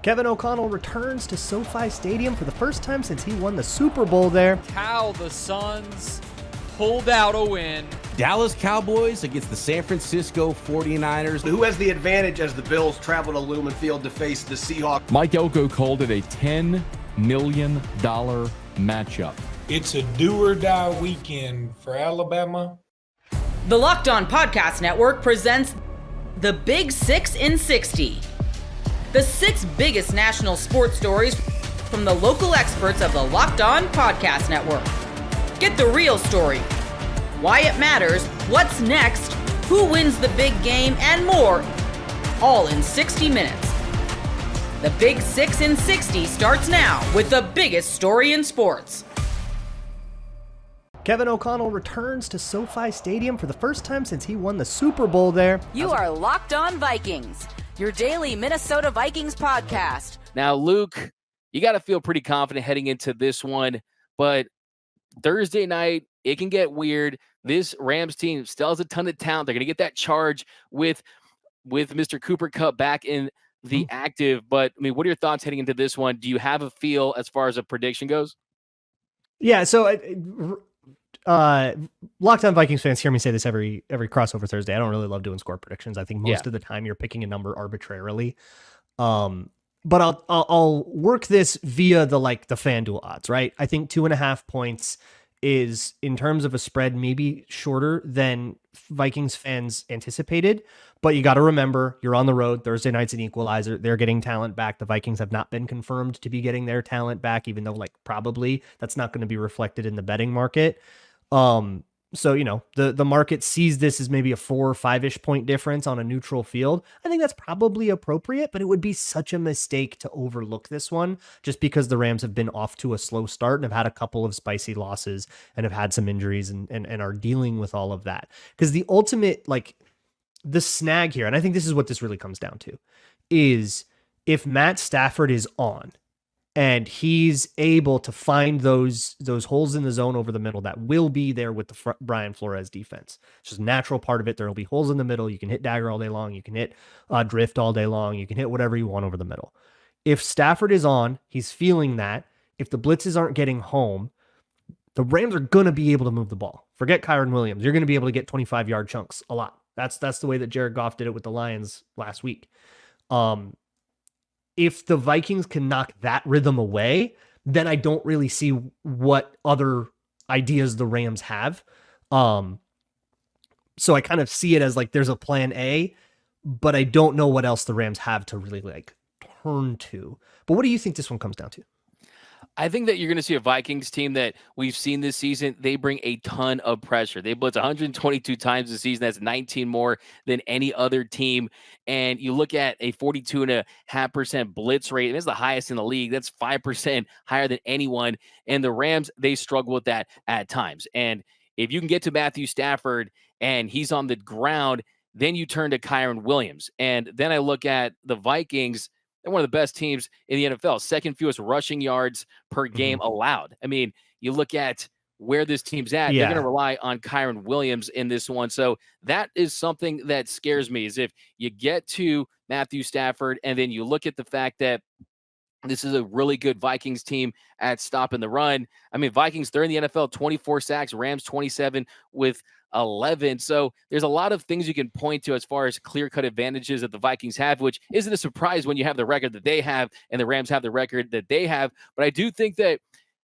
Kevin O'Connell returns to SoFi Stadium for the first time since he won the Super Bowl there. How the Suns pulled out a win. Dallas Cowboys against the San Francisco 49ers. Who has the advantage as the Bills travel to Lumen Field to face the Seahawks? Mike Elko called it a $10 million matchup. It's a do-or-die weekend for Alabama. The Locked On Podcast Network presents the Big 6 in 60. The 6 biggest national sports stories from the local experts of the Locked On Podcast Network. Get the real story, why it matters, what's next, who wins the big game, and more, all in 60 minutes. The Big 6 in 60 starts now with the biggest story in sports. Kevin O'Connell returns to SoFi Stadium for the first time since he won the Super Bowl there. You are Locked On Vikings, your daily Minnesota Vikings podcast. Now, Luke, you got to feel pretty confident heading into this one, but Thursday night, it can get weird. This Rams team still has a ton of talent. They're going to get that charge with Mr. Cooper Kupp back in the active. But, I mean, what are your thoughts heading into this one? Do you have a feel as far as a prediction goes? Yeah, so Locked On Vikings fans hear me say this every crossover Thursday. I don't really love doing score predictions. I think most of the time you're picking a number arbitrarily. But I'll work this via the FanDuel odds, right? I think 2.5 points is, in terms of a spread, maybe shorter than Vikings fans anticipated. But you got to remember, you're on the road. Thursday night's an equalizer. They're getting talent back. The Vikings have not been confirmed to be getting their talent back, even though probably that's not going to be reflected in the betting market. So, the market sees this as maybe a 4 or 5-ish point difference on a neutral field. I think that's probably appropriate, but it would be such a mistake to overlook this one just because the Rams have been off to a slow start and have had a couple of spicy losses and have had some injuries and are dealing with all of that. Because the ultimate, the snag here, and I think this is what this really comes down to, is if Matt Stafford is on, and he's able to find those holes in the zone over the middle that will be there with the Brian Flores defense. It's just a natural part of it. There will be holes in the middle. You can hit dagger all day long. You can hit drift all day long. You can hit whatever you want over the middle. If Stafford is on, he's feeling that. If the blitzes aren't getting home, the Rams are going to be able to move the ball. Forget Kyron Williams. You're going to be able to get 25-yard chunks a lot. That's the way that Jared Goff did it with the Lions last week. If the Vikings can knock that rhythm away, then I don't really see what other ideas the Rams have. So I kind of see it as there's a plan A, but I don't know what else the Rams have to really turn to. But what do you think this one comes down to? I think that you're going to see a Vikings team that we've seen this season. They bring a ton of pressure. They blitz 122 times this season. That's 19 more than any other team. And you look at a 42.5% blitz rate. That's the highest in the league. That's 5% higher than anyone. And the Rams, they struggle with that at times. And if you can get to Matthew Stafford and he's on the ground, then you turn to Kyron Williams. And then I look at the Vikings. They're one of the best teams in the NFL, second fewest rushing yards per game allowed. I mean, you look at where this team's at, they're going to rely on Kyron Williams in this one. So that is something that scares me, is if you get to Matthew Stafford and then you look at the fact that this is a really good Vikings team at stopping the run. I mean, Vikings, they're in the NFL, 24 sacks, Rams 27 with 11. So there's a lot of things you can point to as far as clear-cut advantages that the Vikings have, which isn't a surprise when you have the record that they have and the Rams have the record that they have. But I do think that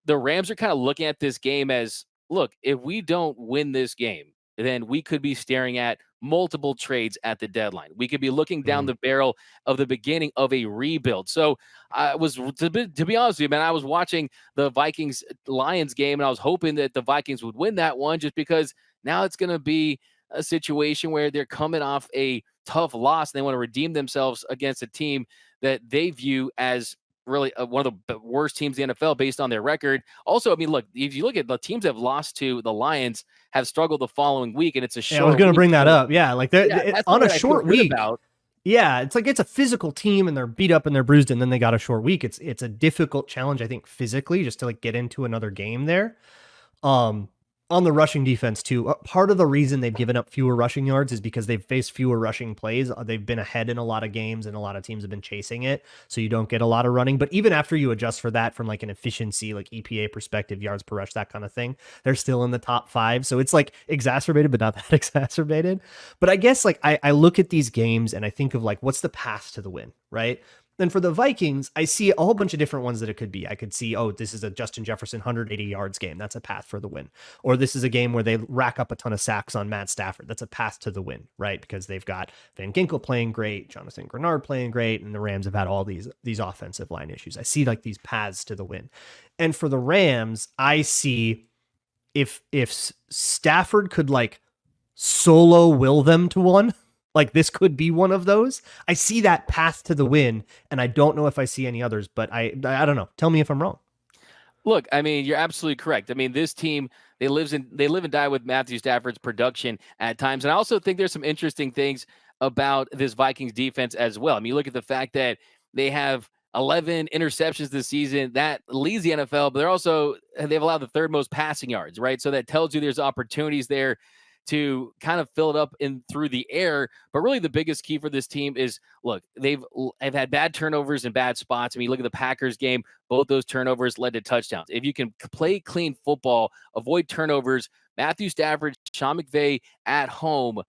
the Rams are kind of looking at this game as, look, if we don't win this game, then we could be staring at multiple trades at the deadline. We could be looking down the barrel of the beginning of a rebuild. So I was, to be honest with you, man, I was watching the Vikings-Lions game, and I was hoping that the Vikings would win that one just because now it's going to be a situation where they're coming off a tough loss, and they want to redeem themselves against a team that they view as really one of the worst teams in the NFL based on their record. Also, I mean, look, if you look at the teams that have lost to the Lions have struggled the following week, and it's a short I was going to bring that up. Yeah, that's on a short week. About. Yeah, it's a physical team, and they're beat up and they're bruised, and then they got a short week. It's a difficult challenge, I think, physically, just to get into another game there. on the rushing defense too, part of the reason they've given up fewer rushing yards is because they've faced fewer rushing plays. They've been ahead in a lot of games and a lot of teams have been chasing it. So you don't get a lot of running. But even after you adjust for that from like an efficiency, like EPA perspective, yards per rush, that kind of thing, they're still in the top 5. So it's like exacerbated, but not that exacerbated. But I guess like I look at these games and I think of like, what's the path to the win, right? Then for the Vikings, I see a whole bunch of different ones that it could be. I could see, oh, this is a Justin Jefferson 180 yards game. That's a path for the win. Or this is a game where they rack up a ton of sacks on Matt Stafford. That's a path to the win, right? Because they've got Van Ginkel playing great, Jonathan Grenard playing great, and the Rams have had all these offensive line issues. I see like these paths to the win. And for the Rams, I see if Stafford could like solo will them to one, like this could be one of those. I see that path to the win, and I don't know if I see any others, but I don't know. Tell me if I'm wrong. Look, I mean, you're absolutely correct. I mean, this team, they live and die with Matthew Stafford's production at times. And I also think there's some interesting things about this Vikings defense as well. I mean, you look at the fact that they have 11 interceptions this season. That leads the NFL, but they've allowed the 3rd most passing yards, right? So that tells you there's opportunities there to kind of fill it up in through the air. But really the biggest key for this team is, look, they've had bad turnovers in bad spots. I mean, look at the Packers game. Both those turnovers led to touchdowns. If you can play clean football, avoid turnovers, Matthew Stafford, Sean McVay at home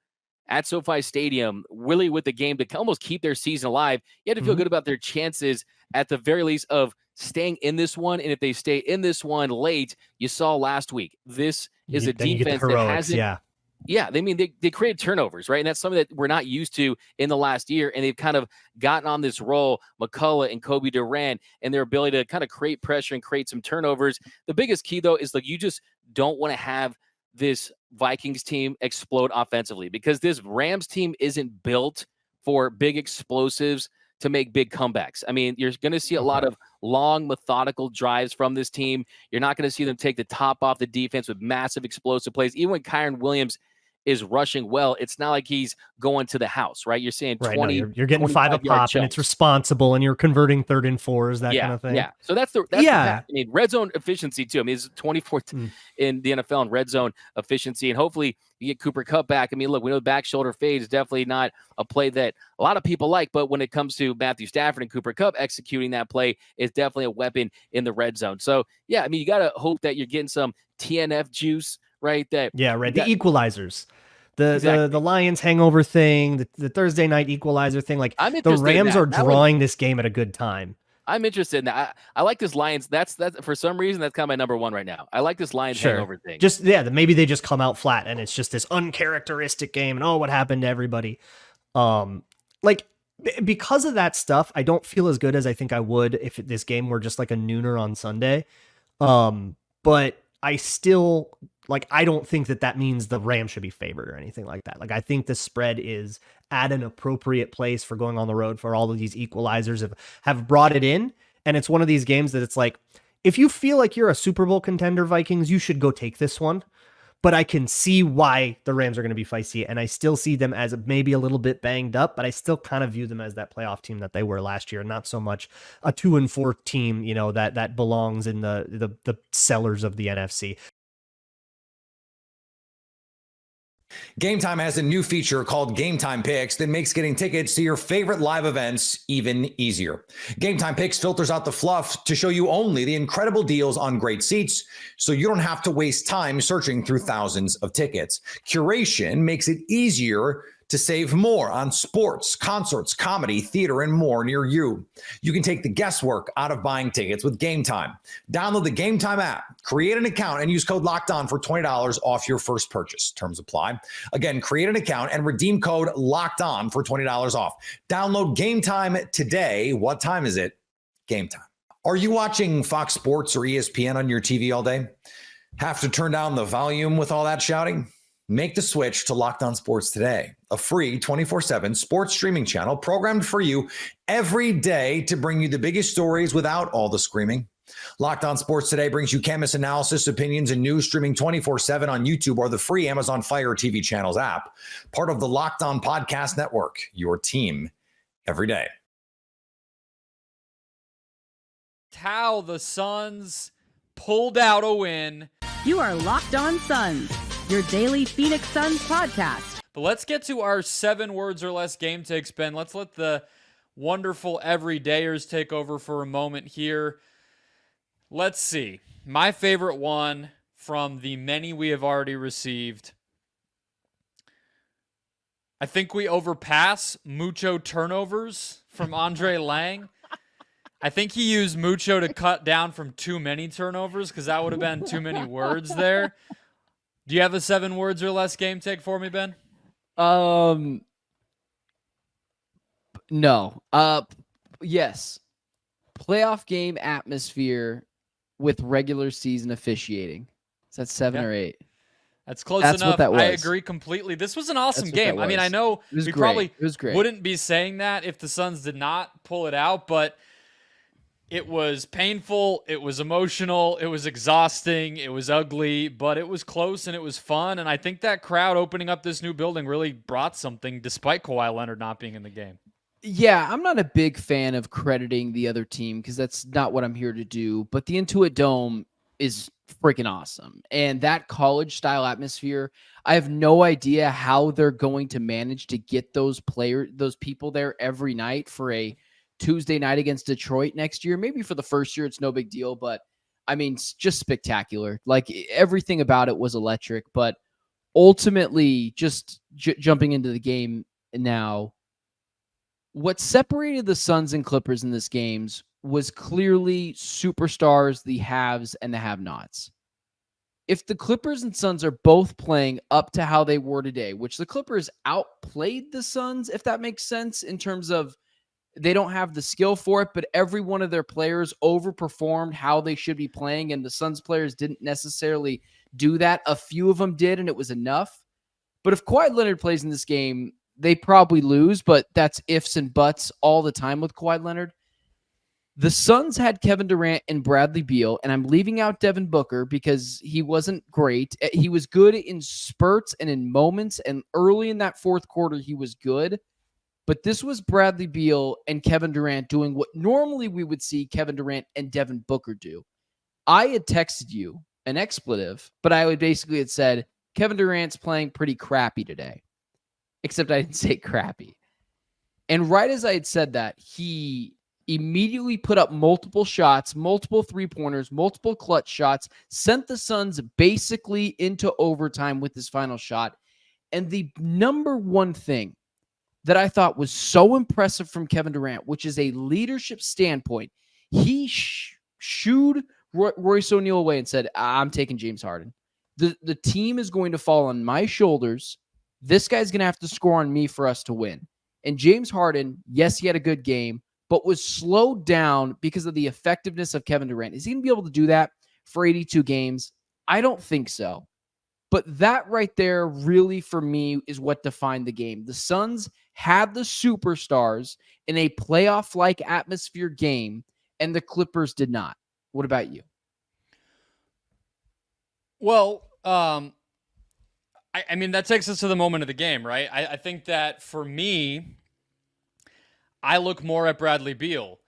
at SoFi Stadium, really with the game to almost keep their season alive, you have to feel good about their chances at the very least of staying in this one. And if they stay in this one late, you saw last week, this is a defense that hasn't. Yeah, they mean they created turnovers, right? And that's something that we're not used to in the last year. And they've kind of gotten on this roll, McCullough and Kobe Durant, and their ability to kind of create pressure and create some turnovers. The biggest key, though, is like you just don't want to have this Vikings team explode offensively, because this Rams team isn't built for big explosives to make big comebacks. I mean, you're going to see a lot of long, methodical drives from this team. You're not going to see them take the top off the defense with massive explosive plays. Even when Kyron Williams is rushing well, it's not like he's going to the house, right? You're saying 20, you're getting 5 a pop and it's responsible and you're converting 3rd and 4s, that kind of thing. Yeah. So that's the I mean, red zone efficiency too. I mean, it's 24th in the NFL in red zone efficiency. And hopefully you get Cooper Kupp back. I mean, look, we know the back shoulder fade is definitely not a play that a lot of people like, but when it comes to Matthew Stafford and Cooper Kupp executing that play, is definitely a weapon in the red zone. So yeah, I mean, you got to hope that you're getting some TNF juice, right? The equalizers, Exactly. the Lions hangover thing, the Thursday night equalizer thing. Like the Rams are drawing this game at a good time. I'm interested in that. I like this Lions. That's for some reason that's kind of my number 1 right now. I like this Lions hangover thing. Just maybe they just come out flat and it's just this uncharacteristic game and what happened to everybody. Like because of that stuff, I don't feel as good as I think I would if this game were just like a nooner on Sunday. But I still I don't think that means the Rams should be favored or anything like that. Like, I think the spread is at an appropriate place for going on the road, for all of these equalizers have brought it in. And it's one of these games that it's like, if you feel like you're a Super Bowl contender, Vikings, you should go take this one. But I can see why the Rams are going to be feisty. And I still see them as maybe a little bit banged up, but I still kind of view them as that playoff team that they were last year. Not so much a 2-4 team, that belongs in the cellars of the NFC. Game Time has a new feature called Game Time Picks that makes getting tickets to your favorite live events even easier. Game Time Picks filters out the fluff to show you only the incredible deals on great seats, so you don't have to waste time searching through thousands of tickets. Curation makes it easier to save more on sports, concerts, comedy, theater, and more near you. You can take the guesswork out of buying tickets with Game Time. Download the Game Time app, create an account, and use code LOCKEDON for $20 off your first purchase. Terms apply. Again, create an account and redeem code LOCKEDON for $20 off. Download Game Time today. What time is it? Game Time. Are you watching Fox Sports or ESPN on your TV all day? Have to turn down the volume with all that shouting? Make the switch to Locked On Sports today, a free 24/7 sports streaming channel programmed for you every day to bring you the biggest stories without all the screaming. Locked On Sports Today brings you Camus analysis, opinions, and news streaming 24/7 on YouTube or the free Amazon Fire TV channels app. Part of the Locked On Podcast Network, your team every day. How the Suns pulled out a win You are Locked On Suns, your daily Phoenix Suns podcast. But let's get to our 7 words or less game takes, Ben. Let's let the wonderful everydayers take over for a moment here. Let's see. My favorite one from the many we have already received. I think we overpass mucho turnovers from Andre Lang. I think he used mucho to cut down from too many turnovers because that would have been too many words there. Do you have a 7 words or less game take for me, Ben? No. Yes. Playoff game atmosphere with regular season officiating. Is that 7 or 8? That's close That's enough. what that was. I agree completely. This was an awesome game. I mean, I know it was we great. probably It was great. wouldn't be saying that if the Suns did not pull it out, but it was painful. It was emotional. It was exhausting. It was ugly, but it was close and it was fun. And I think that crowd opening up this new building really brought something despite Kawhi Leonard not being in the game. Yeah, I'm not a big fan of crediting the other team because that's not what I'm here to do. But the Intuit Dome is freaking awesome. And that college style atmosphere, I have no idea how they're going to manage to get those people there every night for a Tuesday night against Detroit next year. Maybe for the first year, it's no big deal. But I mean, it's just spectacular. Like everything about it was electric. But ultimately, just jumping into the game now, what separated the Suns and Clippers in this games was clearly superstars, the haves and the have-nots. If the Clippers and Suns are both playing up to how they were today, which the Clippers outplayed the Suns, if that makes sense, in terms of they don't have the skill for it, but every one of their players overperformed how they should be playing, and the Suns players didn't necessarily do that. A few of them did, and it was enough. But if Kawhi Leonard plays in this game, they probably lose, but that's ifs and buts all the time with Kawhi Leonard. The Suns had Kevin Durant and Bradley Beal, and I'm leaving out Devin Booker because he wasn't great. He was good in spurts and in moments, and early in that fourth quarter, he was good. But this was Bradley Beal and Kevin Durant doing what normally we would see Kevin Durant and Devin Booker do. I had texted you an expletive, but I would basically had said, Kevin Durant's playing pretty crappy today. Except I didn't say crappy. And right as I had said that, he immediately put up multiple shots, multiple three-pointers, multiple clutch shots, sent the Suns basically into overtime with his final shot. And the number one thing that I thought was so impressive from Kevin Durant, which is a leadership standpoint, he shooed Royce O'Neal away and said, I'm taking James Harden. The team is going to fall on my shoulders. This guy's going to have to score on me for us to win. And James Harden, yes, he had a good game, but was slowed down because of the effectiveness of Kevin Durant. Is he going to be able to do that for 82 games? I don't think so. But that right there really, for me, is what defined the game. The Suns had the superstars in a playoff-like atmosphere game, and the Clippers did not. What about you? Well, I mean, that takes us to the moment of the game, right? I think that for me, I look more at Bradley Beal.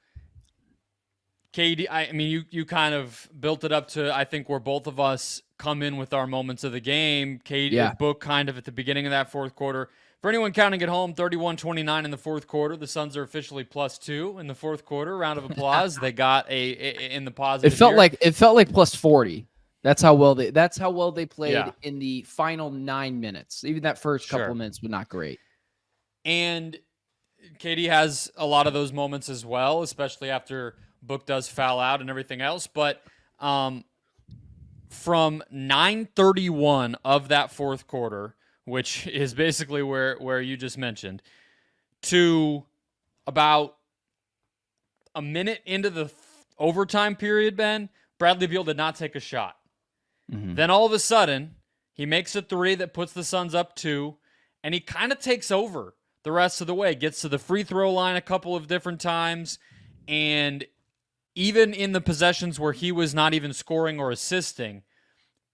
KD, I mean, you kind of built it up to, I think, where both of us come in with our moments of the game. KD, Book kind of at the beginning of that fourth quarter. For anyone counting at home, 31-29 in the fourth quarter. The Suns are officially +2 in the fourth quarter. Round of applause. They got in the positive. It felt like +40. That's how well they played in the final 9 minutes. Even that first couple of minutes was not great. And KD has a lot of those moments as well, especially after Book does foul out and everything else. But from 9:31 of that fourth quarter, which is basically where you just mentioned, to about a minute into the overtime period, Ben, Bradley Beal did not take a shot. Mm-hmm. Then all of a sudden, he makes a three that puts the Suns up 2, and he kind of takes over the rest of the way. Gets to the free throw line a couple of different times, and even in the possessions where he was not even scoring or assisting,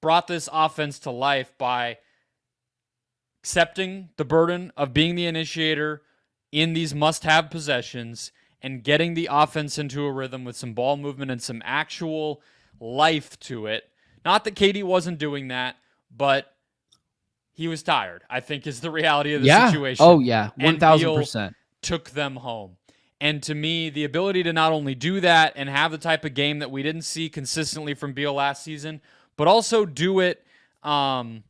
brought this offense to life by accepting the burden of being the initiator in these must-have possessions and getting the offense into a rhythm with some ball movement and some actual life to it Not that KD wasn't doing that, but he was tired, I think, is the reality of the situation. Oh, yeah. And 1,000%. Beal took them home. And to me, the ability to not only do that and have the type of game that we didn't see consistently from Beal last season, but also do it, I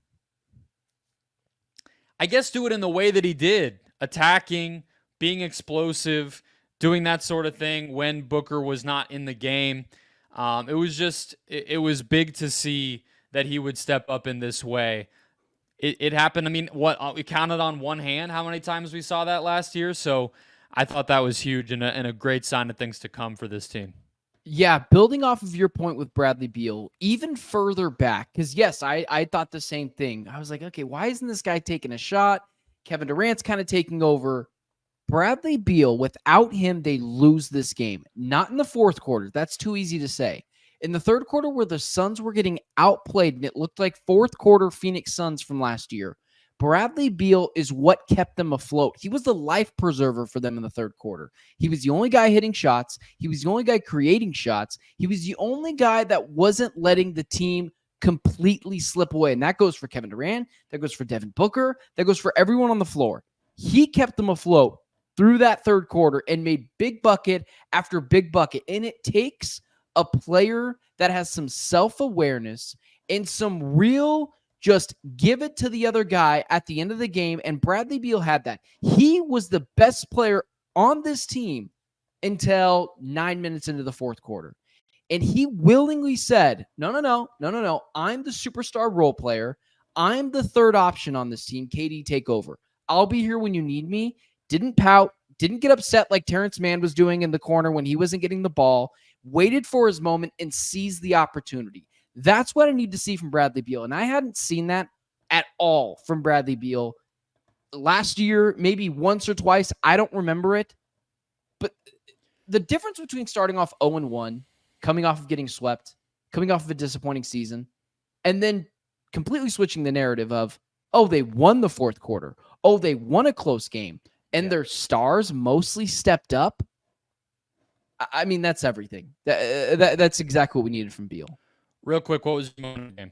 guess do it in the way that he did, attacking, being explosive, doing that sort of thing when Booker was not in the game. It was big to see that he would step up in this way. It happened. I mean, we counted on one hand how many times we saw that last year. So I thought that was huge and a great sign of things to come for this team. Yeah, building off of your point with Bradley Beal, even further back, because yes, I thought the same thing. I was like, okay, why isn't this guy taking a shot? Kevin Durant's kind of taking over. Bradley Beal, without him, they lose this game. Not in the fourth quarter. That's too easy to say. In the third quarter, where the Suns were getting outplayed, and it looked like fourth quarter Phoenix Suns from last year, Bradley Beal is what kept them afloat. He was the life preserver for them in the third quarter. He was the only guy hitting shots. He was the only guy creating shots. He was the only guy that wasn't letting the team completely slip away. And that goes for Kevin Durant. That goes for Devin Booker. That goes for everyone on the floor. He kept them afloat through that third quarter and made big bucket after big bucket. And it takes a player that has some self-awareness and some real just give it to the other guy at the end of the game. And Bradley Beal had that. He was the best player on this team until 9 minutes into the fourth quarter. And he willingly said, no. I'm the superstar role player. I'm the third option on this team. KD, take over. I'll be here when you need me. Didn't pout. Didn't get upset like Terrence Mann was doing in the corner when he wasn't getting the ball. Waited for his moment and seized the opportunity. That's what I need to see from Bradley Beal. And I hadn't seen that at all from Bradley Beal last year, maybe once or twice. I don't remember it. But the difference between starting off 0-1, coming off of getting swept, coming off of a disappointing season, and then completely switching the narrative of, oh, they won the fourth quarter. Oh, they won a close game. And their stars mostly stepped up. I mean, that's everything. That's exactly what we needed from Beal. Real quick, what was your moment of the game?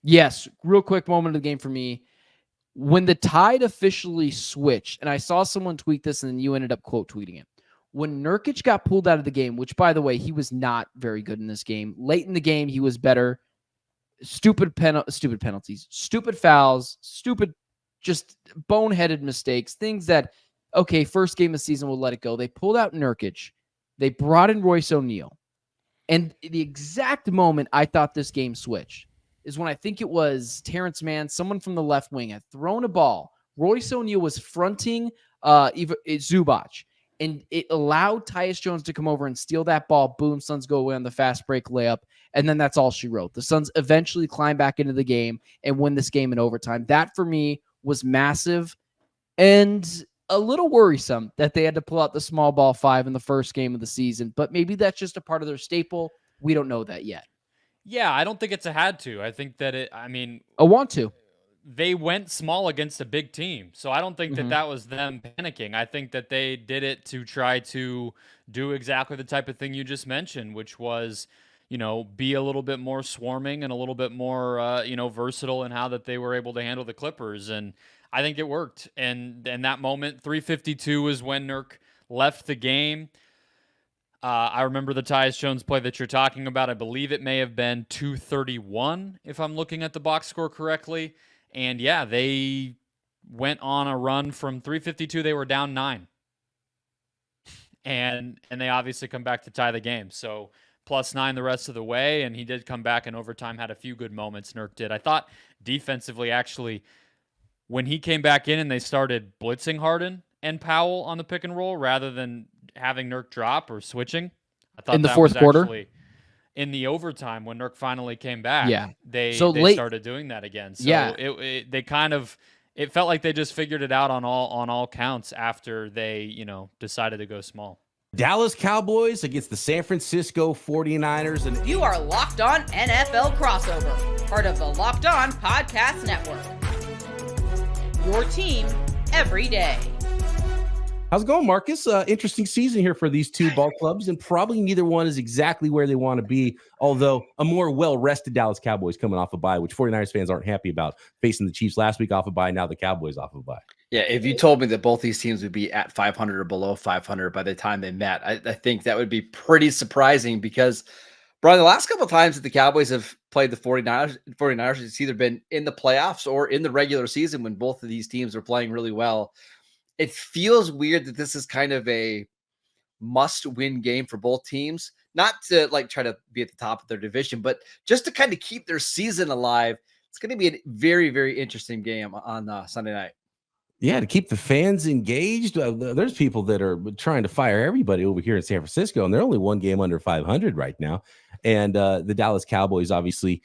Yes, real quick moment of the game for me. When the tide officially switched, and I saw someone tweet this, and then you ended up quote tweeting it. When Nurkic got pulled out of the game, which, by the way, he was not very good in this game. Late in the game, he was better. Stupid penalties, stupid fouls, stupid, just boneheaded mistakes, things that, okay, first game of the season, we'll let it go. They pulled out Nurkic. They brought in Royce O'Neal. And the exact moment I thought this game switched is when I think it was Terrence Mann, someone from the left wing, had thrown a ball. Royce O'Neal was fronting Zubac, and it allowed Tyus Jones to come over and steal that ball. Boom, Suns go away on the fast break layup, and then that's all she wrote. The Suns eventually climb back into the game and win this game in overtime. That, for me, was massive and a little worrisome that they had to pull out the small ball 5 in the first game of the season, but maybe that's just a part of their staple. We don't know that yet. Yeah, I don't think it's a had to. I think that I want to. They went small against a big team. So I don't think that was them panicking. I think that they did it to try to do exactly the type of thing you just mentioned, which was, be a little bit more swarming and a little bit more, versatile in how that they were able to handle the Clippers. And I think it worked. And that moment, 3:52 was when Nurk left the game. I remember the Tyus Jones play that you're talking about. I believe it may have been 2:31, if I'm looking at the box score correctly. And yeah, they went on a run from 3:52. They were down 9. And they obviously come back to tie the game. So +9 the rest of the way. And he did come back in overtime, had a few good moments, Nurk did. I thought defensively, actually, when he came back in and they started blitzing Harden and Powell on the pick and roll rather than having Nurk drop or switching, I thought in the that fourth was quarter, actually in the overtime when Nurk finally came back. Yeah, they started doing that again. So yeah, it felt like they just figured it out on all counts after they decided to go small. Dallas Cowboys against the San Francisco 49ers. And you are Locked On NFL Crossover, part of the Locked On Podcast Network. Your team every day. How's it going, Marcus? Interesting season here for these two ball clubs, and probably neither one is exactly where they want to be, although a more well-rested Dallas Cowboys coming off a bye, which 49ers fans aren't happy about, facing the Chiefs last week off a bye, now the Cowboys off a bye. Yeah, if you told me that both these teams would be at 500 or below 500 by the time they met, I think that would be pretty surprising because, Brian, the last couple of times that the Cowboys have played the 49ers, it's either been in the playoffs or in the regular season when both of these teams are playing really well. It feels weird that this is kind of a must-win game for both teams, not to like try to be at the top of their division, but just to kind of keep their season alive. It's going to be a very, very interesting game on Sunday night. Yeah, to keep the fans engaged. There's people that are trying to fire everybody over here in San Francisco, and they're only one game under 500 right now. And the Dallas Cowboys, obviously,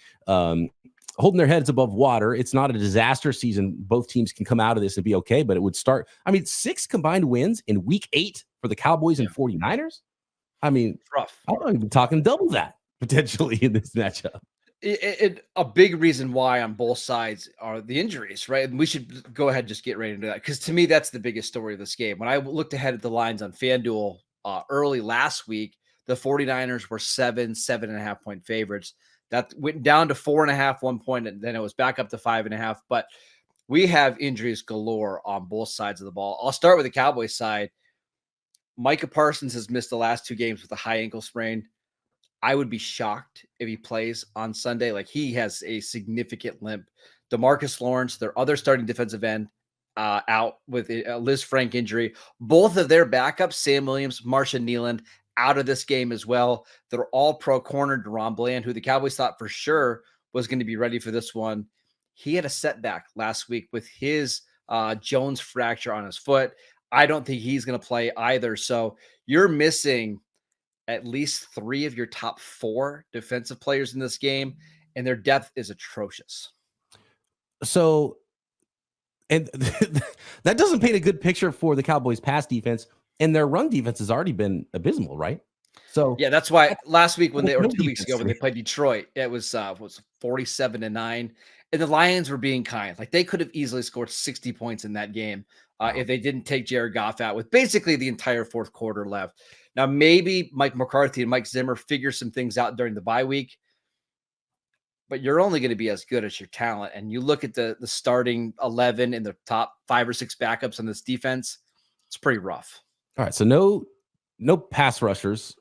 holding their heads above water. It's not a disaster season. Both teams can come out of this and be okay, but it would start. I mean, 6 combined wins in week 8 for the Cowboys and 49ers. I mean, it's rough. I'm even talking double that potentially in this matchup. A big reason why on both sides are the injuries, right? And we should go ahead and just get right into that because to me, that's the biggest story of this game. When I looked ahead at the lines on FanDuel early last week, the 49ers were 7.5 point favorites. That went down to 4.5 one point, and then it was back up to 5.5. But we have injuries galore on both sides of the ball. I'll start with the Cowboys side. Micah Parsons has missed the last 2 games with a high ankle sprain. I would be shocked if he plays on Sunday. Like, he has a significant limp. DeMarcus Lawrence, their other starting defensive end, out with a Liz Frank injury. Both of their backups, Sam Williams, Marshawn Nealand, out of this game as well. They're all pro corner. Deron Bland, who the Cowboys thought for sure was going to be ready for this one. He had a setback last week with his Jones fracture on his foot. I don't think he's going to play either. So you're missing at least 3 of your top 4 defensive players in this game, and their depth is atrocious. So, and that doesn't paint a good picture for the Cowboys pass defense, and their run defense has already been abysmal, right? So yeah, that's why last week when they or 2 weeks ago when they played Detroit, it was 47-9, and the Lions were being kind. Like, they could have easily scored 60 points in that game if they didn't take Jared Goff out with basically the entire fourth quarter left. Now, maybe Mike McCarthy and Mike Zimmer figure some things out during the bye week, but you're only going to be as good as your talent. And you look at the starting 11 and the top 5 or 6 backups on this defense, it's pretty rough. All right, so no pass rushers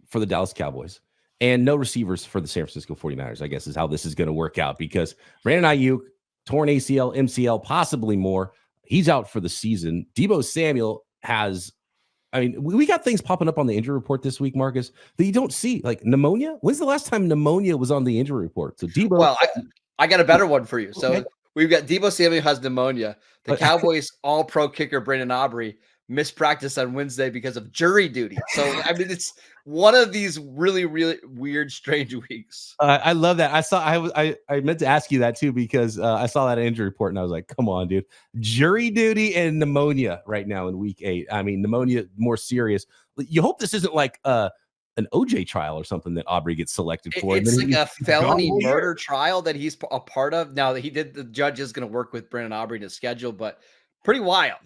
for the Dallas Cowboys and no receivers for the San Francisco 49ers, I guess is how this is going to work out, because Brandon Ayuk, torn ACL, MCL, possibly more. He's out for the season. Deebo Samuel has, I mean, we got things popping up on the injury report this week, Marcus, that you don't see, like pneumonia. When's the last time pneumonia was on the injury report? So Deebo. Well, I got a better one for you. So we've got Deebo Samuel has pneumonia. The Cowboys all-pro kicker Brandon Aubrey missed practice on Wednesday because of jury duty. So, I mean, it's one of these really, really weird, strange weeks. I love that. I meant to ask you that too, because I saw that injury report and I was like, come on, dude. Jury duty and pneumonia right now in week 8. I mean, pneumonia more serious. You hope this isn't like an OJ trial or something that Aubrey gets selected for. It's like a felony murder trial that he's a part of. Now that the judge is going to work with Brandon Aubrey to schedule, but pretty wild.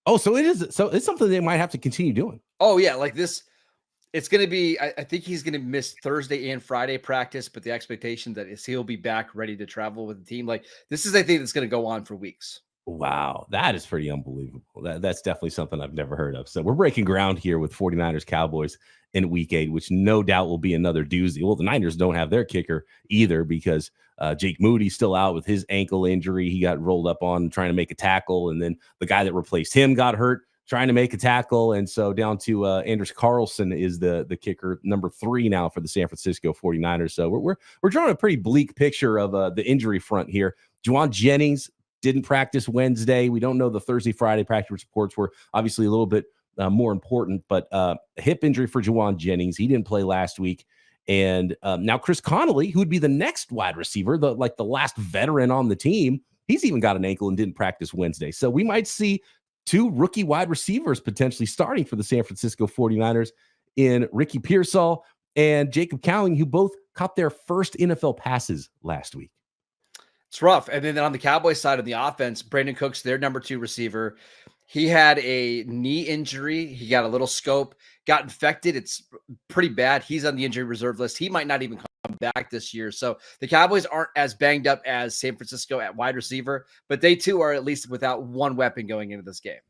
Oh, so it is. So it's something they might have to continue doing. Oh yeah. Like this, it's going to be, I think he's going to miss Thursday and Friday practice, but the expectation that is he'll be back ready to travel with the team. Like, this is, I think, that's going to go on for weeks. Wow, that is pretty unbelievable. That's definitely something I've never heard of. So we're breaking ground here with 49ers Cowboys in week 8, which no doubt will be another doozy. Well, the Niners don't have their kicker either, because Jake Moody's still out with his ankle injury. He got rolled up on trying to make a tackle, and then the guy that replaced him got hurt trying to make a tackle. And so down to Anders Carlson is the kicker, number 3 now for the San Francisco 49ers. So we're drawing a pretty bleak picture of the injury front here. Juwan Jennings didn't practice Wednesday. We don't know the Thursday, Friday practice reports were obviously a little bit more important, but a hip injury for Juwan Jennings. He didn't play last week. And now Chris Connolly, who would be the next wide receiver, the last veteran on the team, he's even got an ankle and didn't practice Wednesday. So we might see 2 rookie wide receivers potentially starting for the San Francisco 49ers in Ricky Pearsall and Jacob Cowling, who both caught their first NFL passes last week. It's rough. And then on the Cowboys side of the offense, Brandon Cooks, their number 2 receiver, He had a knee injury. He got a little scope, got infected. It's pretty bad. He's on the injury reserve list. He might not even come back this year. So the Cowboys aren't as banged up as San Francisco at wide receiver, but they too are at least without one weapon going into this game.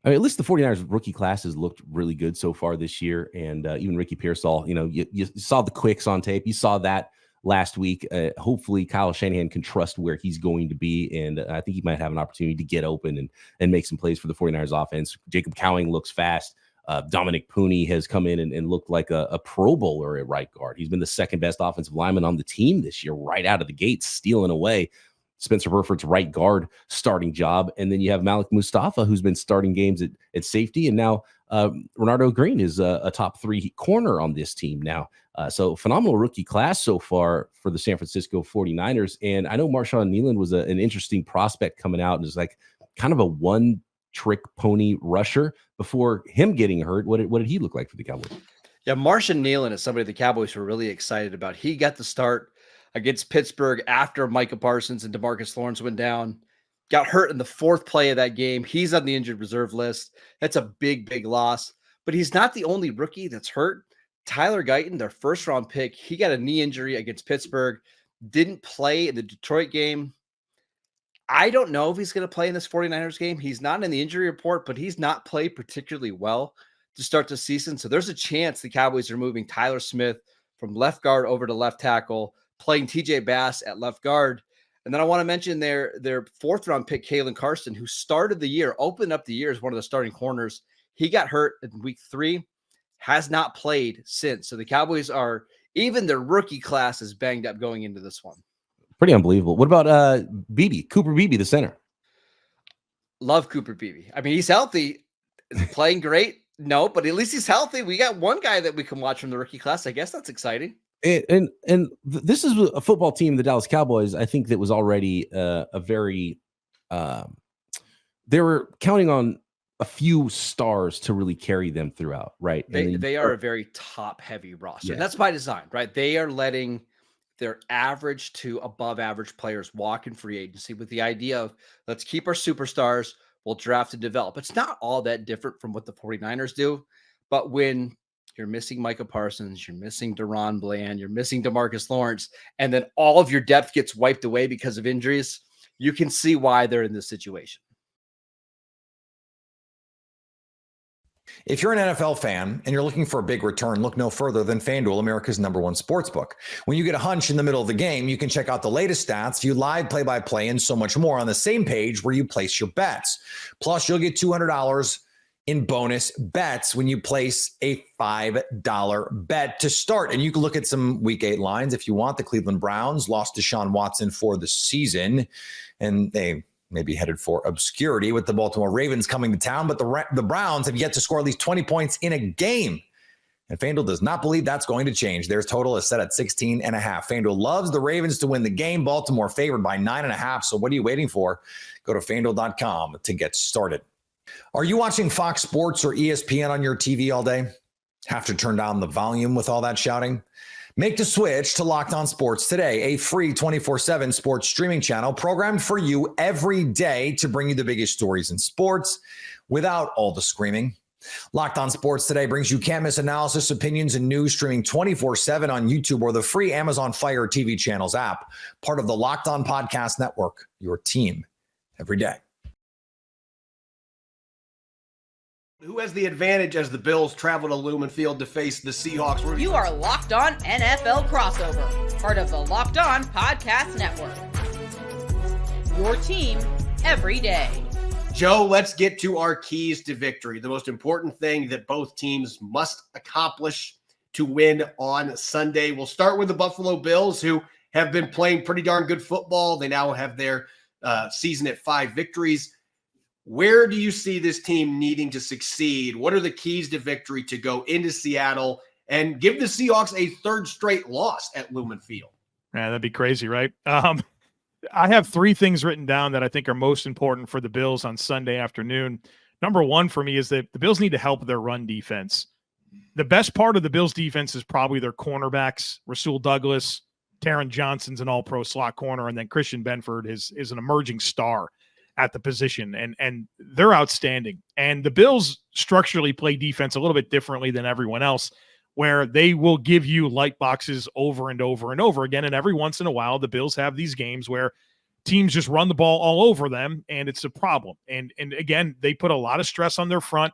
I mean, at least the 49ers rookie class has looked really good so far this year. And even Ricky Pearsall, you saw the quicks on tape. You saw that last week. Hopefully Kyle Shanahan can trust where he's going to be. And I think he might have an opportunity to get open and make some plays for the 49ers offense. Jacob Cowing looks fast. Dominic Pooney has come in and looked like a Pro Bowler at right guard. He's been the second best offensive lineman on the team this year, right out of the gate, stealing away Spencer Burford's right guard starting job. And then you have Malik Mustafa, who's been starting games at safety. And now Renardo Green is a top 3 corner on this team now. So phenomenal rookie class so far for the San Francisco 49ers. And I know Marshawn Nealon was an interesting prospect coming out and is like kind of a one-trick pony rusher before him getting hurt. What did he look like for the Cowboys? Yeah, Marshawn Nealon is somebody the Cowboys were really excited about. He got the start against Pittsburgh after Micah Parsons and DeMarcus Lawrence went down. Got hurt in the 4th play of that game. He's on the injured reserve list. That's a big, big loss. But he's not the only rookie that's hurt. Tyler Guyton, their first-round pick, he got a knee injury against Pittsburgh. Didn't play in the Detroit game. I don't know if he's going to play in this 49ers game. He's not in the injury report, but he's not played particularly well to start the season. So there's a chance the Cowboys are moving Tyler Smith from left guard over to left tackle, playing TJ Bass at left guard. And then I want to mention their 4th-round pick, Kalen Carson, who started the year, opened up the year as one of the starting corners. He got hurt in week 3, has not played since. So the Cowboys are, even their rookie class is banged up going into this one. Pretty unbelievable. What about Cooper Beebe, the center? Love Cooper Beebe. I mean, he's healthy. Is he playing great? No, but at least he's healthy. We got one guy that we can watch from the rookie class. I guess that's exciting. And this is a football team, the Dallas Cowboys, I think that was already a very they were counting on a few stars to really carry them throughout, right? They are a very top-heavy roster. Yes. And that's by design, right? They are letting their average to above-average players walk in free agency with the idea of, let's keep our superstars, we'll draft and develop. It's not all that different from what the 49ers do, but when you're missing Micah Parsons, you're missing Deron Bland, you're missing DeMarcus Lawrence, and then all of your depth gets wiped away because of injuries, you can see why they're in this situation. If you're an NFL fan and you're looking for a big return, look no further than FanDuel, America's #1 sportsbook. When you get a hunch in the middle of the game, you can check out the latest stats, view live play-by-play, and so much more on the same page where you place your bets. Plus, you'll get $200 in bonus bets when you place a $5 bet to start. And you can look at some Week 8 lines if you want. The Cleveland Browns lost Deshaun Watson for the season, and they may be headed for obscurity with the Baltimore Ravens coming to town. But the Browns have yet to score at least 20 points in a game. And FanDuel does not believe that's going to change. Their total is set at 16.5. FanDuel loves the Ravens to win the game. Baltimore favored by 9.5. So what are you waiting for? Go to FanDuel.com to get started. Are you watching Fox Sports or ESPN on your TV all day? Have to turn down the volume with all that shouting? Make the switch to Locked On Sports today, a free 24/7 sports streaming channel programmed for you every day to bring you the biggest stories in sports without all the screaming. Locked On Sports today brings you can't-miss analysis, opinions, and news streaming 24/7 on YouTube or the free Amazon Fire TV channels app, part of the Locked On Podcast Network, your team every day. Who has the advantage as the Bills travel to Lumen Field to face the Seahawks? You are Locked On NFL Crossover, part of the Locked On Podcast Network. Your team every day. Joe, let's get to our keys to victory. The most important thing that both teams must accomplish to win on Sunday. We'll start with the Buffalo Bills, who have been playing pretty darn good football. They now have their season at 5 victories. Where do you see this team needing to succeed? What are the keys to victory to go into Seattle and give the Seahawks a 3rd straight loss at Lumen Field? Yeah, that'd be crazy, right? I have 3 things written down that I think are most important for the Bills on Sunday afternoon. Number 1 for me is that the Bills need to help their run defense. The best part of the Bills defense is probably their cornerbacks. Rasul Douglas, Taron Johnson's an all-pro slot corner, and then Christian Benford is an emerging star. at the position, and they're outstanding. And the Bills structurally play defense a little bit differently than everyone else, where they will give you light boxes over and over and over again. And every once in a while, the Bills have these games where teams just run the ball all over them, and it's a problem. And again, they put a lot of stress on their front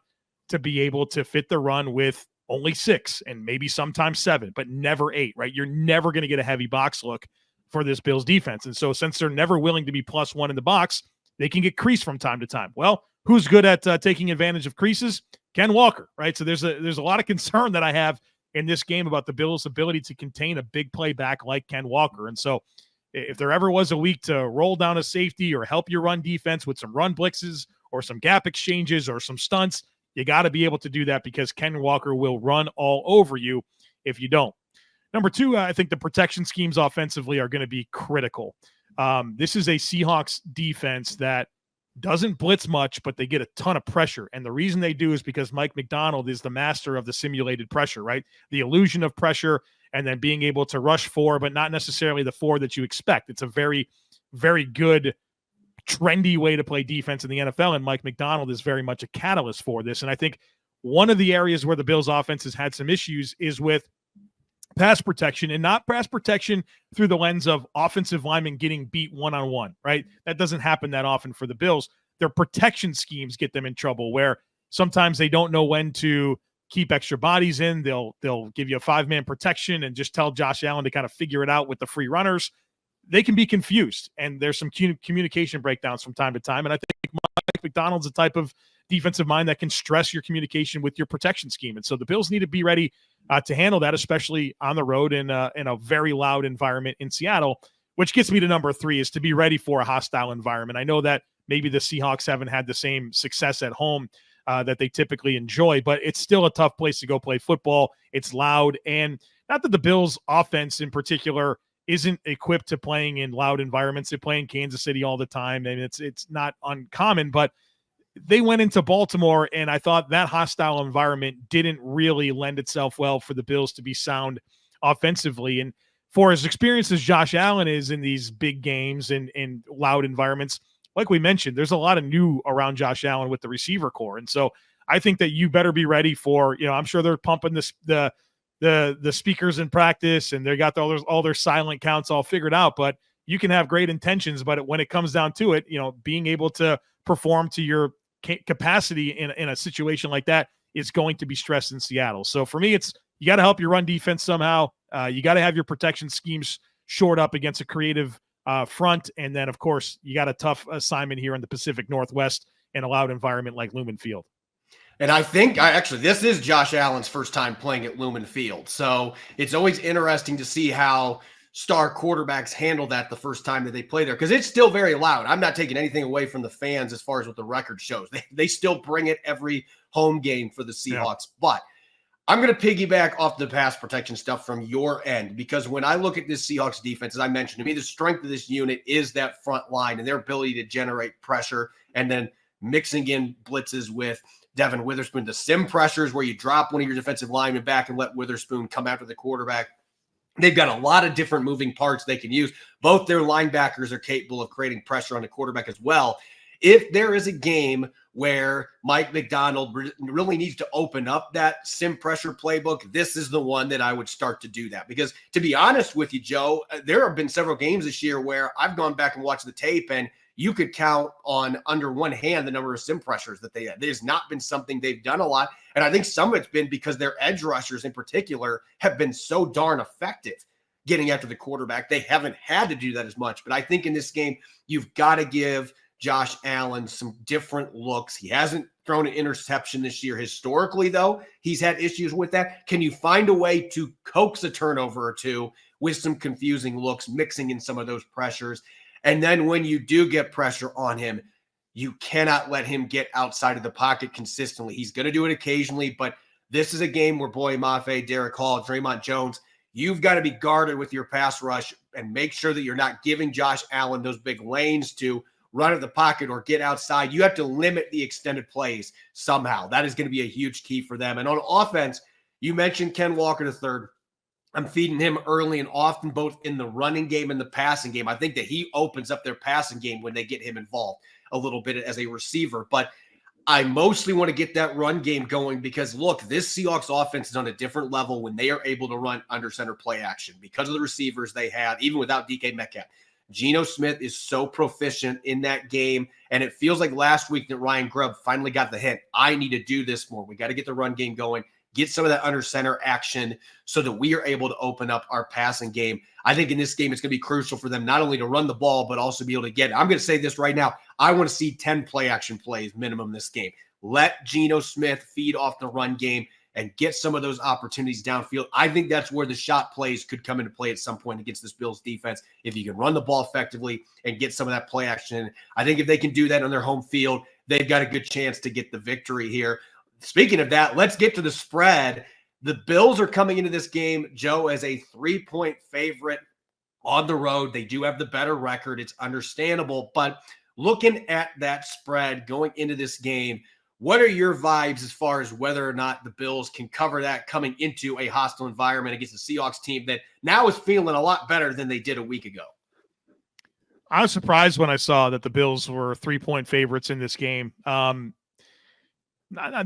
to be able to fit the run with only 6 and maybe sometimes 7, but never 8, right? You're never going to get a heavy box look for this Bills defense. And so since they're never willing to be +1 in the box, they can get creased from time to time. Well, who's good at taking advantage of creases? Ken Walker, right? So there's a lot of concern that I have in this game about the Bills' ability to contain a big play back like Ken Walker. And so if there ever was a week to roll down a safety or help your run defense with some run blitzes or some gap exchanges or some stunts, you got to be able to do that, because Ken Walker will run all over you if you don't. Number 2, I think the protection schemes offensively are going to be critical. This is a Seahawks defense that doesn't blitz much, but they get a ton of pressure. And the reason they do is because Mike McDonald is the master of the simulated pressure, right? The illusion of pressure, and then being able to rush 4, but not necessarily the 4 that you expect. It's a very, very good, trendy way to play defense in the NFL, and Mike McDonald is very much a catalyst for this. And I think one of the areas where the Bills offense has had some issues is with pass protection, and not pass protection through the lens of offensive linemen getting beat one-on-one, right? That doesn't happen that often for the Bills. Their protection schemes get them in trouble, where sometimes they don't know when to keep extra bodies in. They'll give you a 5-man protection and just tell Josh Allen to kind of figure it out with the free runners. They can be confused, and there's some communication breakdowns from time to time. And I think Mike McDonald's the type of defensive mind that can stress your communication with your protection scheme. And so the Bills need to be ready to handle that, especially on the road in a very loud environment in Seattle, which gets me to number 3, is to be ready for a hostile environment. I know that maybe the Seahawks haven't had the same success at home that they typically enjoy, but it's still a tough place to go play football. It's loud, and not that the Bills offense in particular isn't equipped to playing in loud environments. They play in Kansas City all the time, and it's not uncommon, but they went into Baltimore, and I thought that hostile environment didn't really lend itself well for the Bills to be sound offensively. And for as experienced as Josh Allen is in these big games and in loud environments, like we mentioned, there's a lot of new around Josh Allen with the receiver core. And so I think that you better be ready for, I'm sure they're pumping the speakers in practice, and they got all their silent counts all figured out, but you can have great intentions, but when it comes down to it, being able to perform to your capacity in a situation like that is going to be stressed in Seattle. So for me, it's, you got to help your run defense somehow. You got to have your protection schemes shored up against a creative front. And then of course you got a tough assignment here in the Pacific Northwest in a loud environment like Lumen Field. And I think this is Josh Allen's first time playing at Lumen Field. So it's always interesting to see how star quarterbacks handle that the first time that they play there, because it's still very loud. I'm not taking anything away from the fans as far as what the record shows. They still bring it every home game for the Seahawks. Yeah. But I'm going to piggyback off the pass protection stuff from your end, because when I look at this Seahawks defense, as I mentioned, to me, the strength of this unit is that front line and their ability to generate pressure, and then mixing in blitzes with Devin Witherspoon. The sim pressures where you drop one of your defensive linemen back and let Witherspoon come after the quarterback. They've got a lot of different moving parts they can use. Both their linebackers are capable of creating pressure on the quarterback as well. If there is a game where Mike McDonald really needs to open up that sim pressure playbook, this is the one that I would start to do that. Because to be honest with you, Joe, there have been several games this year where I've gone back and watched the tape, and you could count on under one hand the number of sim pressures that they had. There's not been something they've done a lot. And I think some of it's been because their edge rushers in particular have been so darn effective getting after the quarterback. They haven't had to do that as much. But I think in this game, you've got to give Josh Allen some different looks. He hasn't thrown an interception this year. Historically, though, he's had issues with that. Can you find a way to coax a turnover or two with some confusing looks, mixing in some of those pressures? And then when you do get pressure on him, you cannot let him get outside of the pocket consistently. He's going to do it occasionally, but this is a game where Boye Mafe, Derek Hall, Draymond Jones, you've got to be guarded with your pass rush and make sure that you're not giving Josh Allen those big lanes to run at the pocket or get outside. You have to limit the extended plays somehow. That is going to be a huge key for them. And on offense, you mentioned Ken Walker III. I'm feeding him early and often, both in the running game and the passing game. I think that he opens up their passing game when they get him involved. a little bit as a receiver. But I mostly want to get that run game going because, look, this Seahawks offense is on a different level when they are able to run under center play action because of the receivers they have, even without DK Metcalf. Geno Smith is so proficient in that game, and it feels like last week that Ryan Grubb finally got the hint. I need to do this more. We got to get the run game going, get some of that under center action so that we are able to open up our passing game. I think in this game, it's going to be crucial for them not only to run the ball, but also be able to get it. I'm going to say this right now. I want to see 10 play action plays minimum this game. Let Geno Smith feed off the run game and get some of those opportunities downfield. I think that's where the shot plays could come into play at some point against this Bills defense. If you can run the ball effectively and get some of that play action, I think if they can do that on their home field, they've got a good chance to get the victory here. Speaking of that, let's get to the spread. The Bills are coming into this game, Joe, as a 3-point favorite on the road. They do have the better record. It's understandable. But looking at that spread going into this game, what are your vibes as far as whether or not the Bills can cover that coming into a hostile environment against the Seahawks team that now is feeling a lot better than they did a week ago? I was surprised when I saw that the Bills were 3-point favorites in this game. The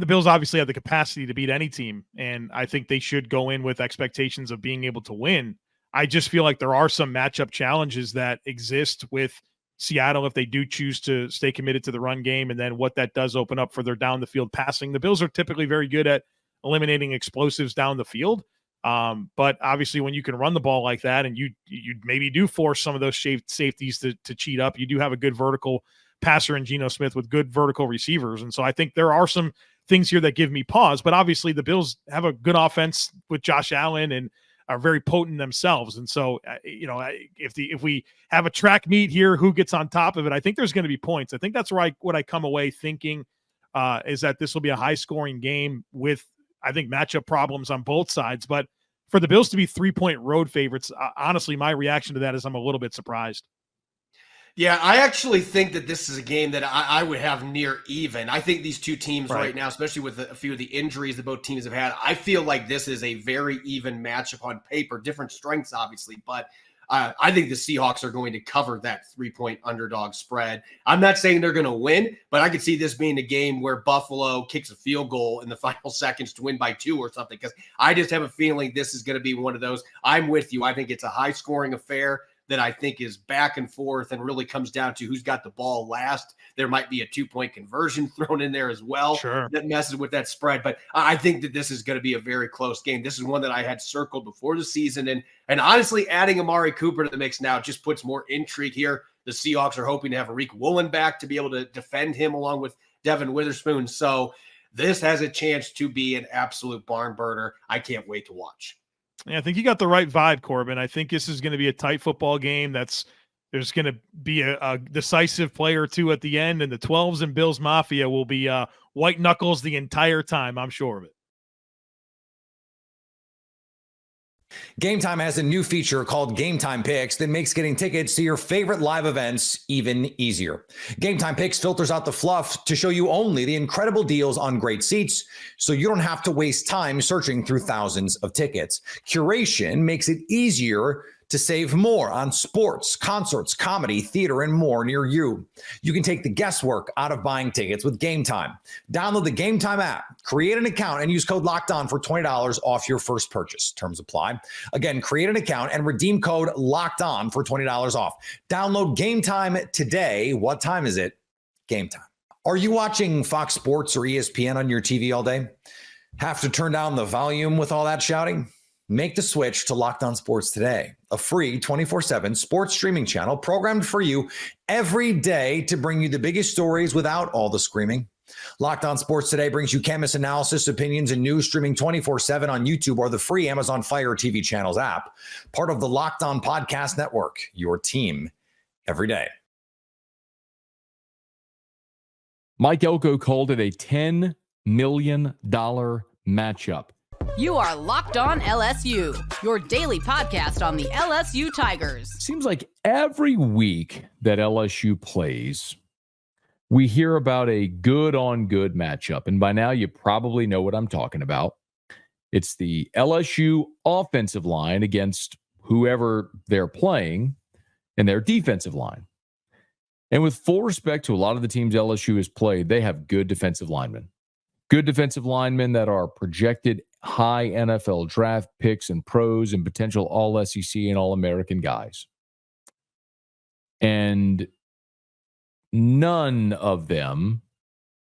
Bills obviously have the capacity to beat any team, and I think they should go in with expectations of being able to win. I just feel like there are some matchup challenges that exist with Seattle if they do choose to stay committed to the run game, and then what that does open up for their down the field passing. The Bills are typically very good at eliminating explosives down the field. But obviously when you can run the ball like that and you maybe do force some of those safeties to cheat up, you do have a good vertical passer in Geno Smith with good vertical receivers. And so I think there are some things here that give me pause, but obviously the Bills have a good offense with Josh Allen and are very potent themselves. And so, if we have a track meet here, who gets on top of it, I think there's going to be points. I think that's where what I come away thinking is that this will be a high scoring game with, I think, matchup problems on both sides. But for the Bills to be 3-point road favorites, honestly, my reaction to that is I'm a little bit surprised. Yeah, I actually think that this is a game that I would have near even. I think these two teams right now, especially with a few of the injuries that both teams have had, I feel like this is a very even matchup on paper. Different strengths, obviously, but I think the Seahawks are going to cover that 3-point underdog spread. I'm not saying they're going to win, but I could see this being a game where Buffalo kicks a field goal in the final seconds to win by 2 or something, because I just have a feeling this is going to be one of those. I'm with you. I think it's a high-scoring affair that I think is back and forth and really comes down to who's got the ball last. There might be a 2-point conversion thrown in there as well that messes with that spread. But I think that this is going to be a very close game. This is one that I had circled before the season. And honestly, adding Amari Cooper to the mix now just puts more intrigue here. The Seahawks are hoping to have Arik Woolen back to be able to defend him along with Devin Witherspoon. So this has a chance to be an absolute barn burner. I can't wait to watch. Yeah, I think you got the right vibe, Corbin. I think this is going to be a tight football game. There's going to be a decisive play or two at the end, and the 12s and Bills Mafia will be white knuckles the entire time. I'm sure of it. Game Time has a new feature called Game Time Picks that makes getting tickets to your favorite live events even easier. Game Time Picks filters out the fluff to show you only the incredible deals on great seats, so you don't have to waste time searching through thousands of tickets. Curation makes it easier to save more on sports, concerts, comedy, theater, and more near you. You can take the guesswork out of buying tickets with Game Time. Download the Game Time app, create an account, and use code LOCKEDON for $20 off your first purchase. Terms apply. Again, create an account and redeem code LOCKEDON for $20 off. Download Game Time today. What time is it? Game Time. Are you watching Fox Sports or ESPN on your TV all day? Have to turn down the volume with all that shouting? Make the switch to Locked On Sports today, a free 24/7 sports streaming channel programmed for you every day to bring you the biggest stories without all the screaming. Locked On Sports Today brings you canvas analysis, opinions, and news streaming 24/7 on YouTube or the free Amazon Fire TV channels app, part of the Locked On Podcast Network, your team every day. Mike Elko called it a $10 million matchup. You are Locked On LSU, your daily podcast on the LSU Tigers. Seems like every week that LSU plays, we hear about a good-on-good matchup. And by now, you probably know what I'm talking about. It's the LSU offensive line against whoever they're playing and their defensive line. And with full respect to a lot of the teams LSU has played, they have good defensive linemen. Good defensive linemen that are projected high NFL draft picks and pros and potential all SEC and all American guys. And none of them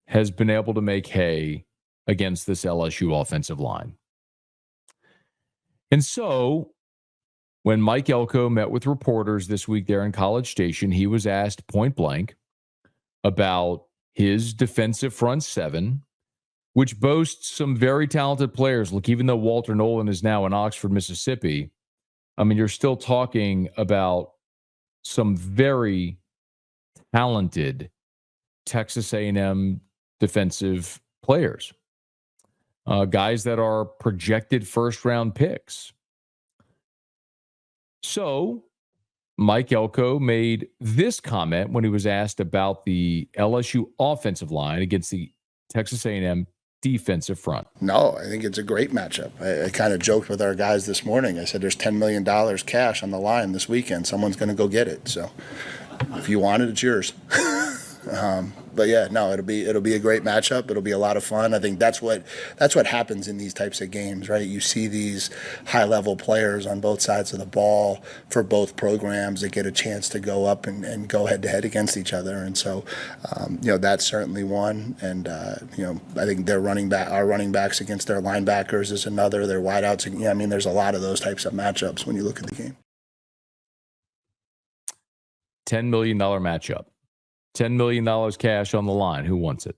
has been able to make hay against this LSU offensive line. And so when Mike Elko met with reporters this week there in College Station, he was asked point blank about his defensive front seven, which boasts some very talented players. Look, even though Walter Nolan is now in Oxford, Mississippi, I mean, you're still talking about some very talented Texas A&M defensive players, guys that are projected first-round picks. So Mike Elko made this comment when he was asked about the LSU offensive line against the Texas A&M defensive front. No, I think it's a great matchup. I kind of joked with our guys this morning. I said, there's $10 million cash on the line this weekend. Someone's going to go get it. So if you want it, it's yours. But yeah, no, it'll be a great matchup. It'll be a lot of fun. I think that's what happens in these types of games, right? You see these high-level players on both sides of the ball for both programs that get a chance to go up and go head-to-head against each other. And so, that's certainly one. And, I think our running backs against their linebackers is another. Their wideouts. There's a lot of those types of matchups when you look at the game. $10 million matchup. $10 million cash on the line. Who wants it?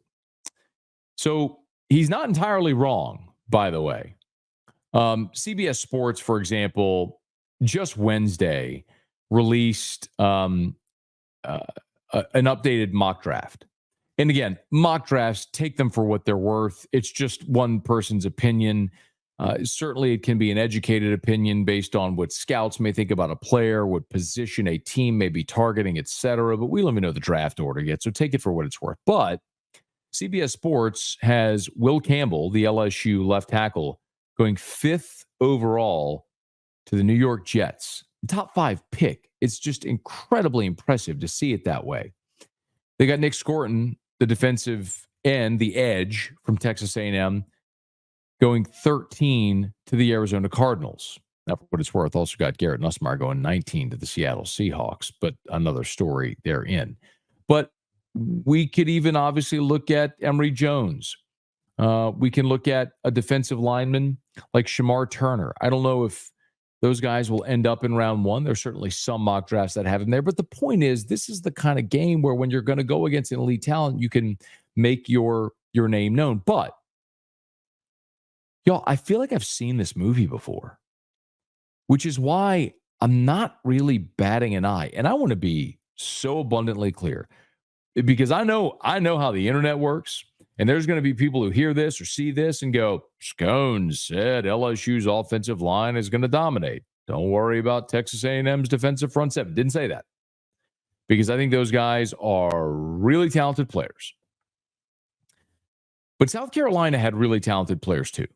So he's not entirely wrong, by the way. CBS Sports, for example, just Wednesday released an updated mock draft. And again, mock drafts, take them for what they're worth. It's just one person's opinion. Certainly, it can be an educated opinion based on what scouts may think about a player, what position a team may be targeting, etc. But we don't even know the draft order yet, so take it for what it's worth. But CBS Sports has Will Campbell, the LSU left tackle, going 5th overall to the New York Jets. Top 5 pick. It's just incredibly impressive to see it that way. They got Nick Scorton, the defensive end, the edge from Texas A&M, going 13 to the Arizona Cardinals. Now, for what it's worth, also got Garrett Nussmeier going 19 to the Seattle Seahawks, but another story therein. But we could even obviously look at Emory Jones. We can look at a defensive lineman like Shamar Turner. I don't know if those guys will end up in round 1. There's certainly some mock drafts that have him there. But the point is, this is the kind of game where when you're going to go against an elite talent, you can make your name known. But y'all, I feel like I've seen this movie before, which is why I'm not really batting an eye. And I want to be so abundantly clear because I know how the internet works. And there's going to be people who hear this or see this and go, Scones said LSU's offensive line is going to dominate. Don't worry about Texas A&M's defensive front seven. Didn't say that because I think those guys are really talented players. But South Carolina had really talented players too.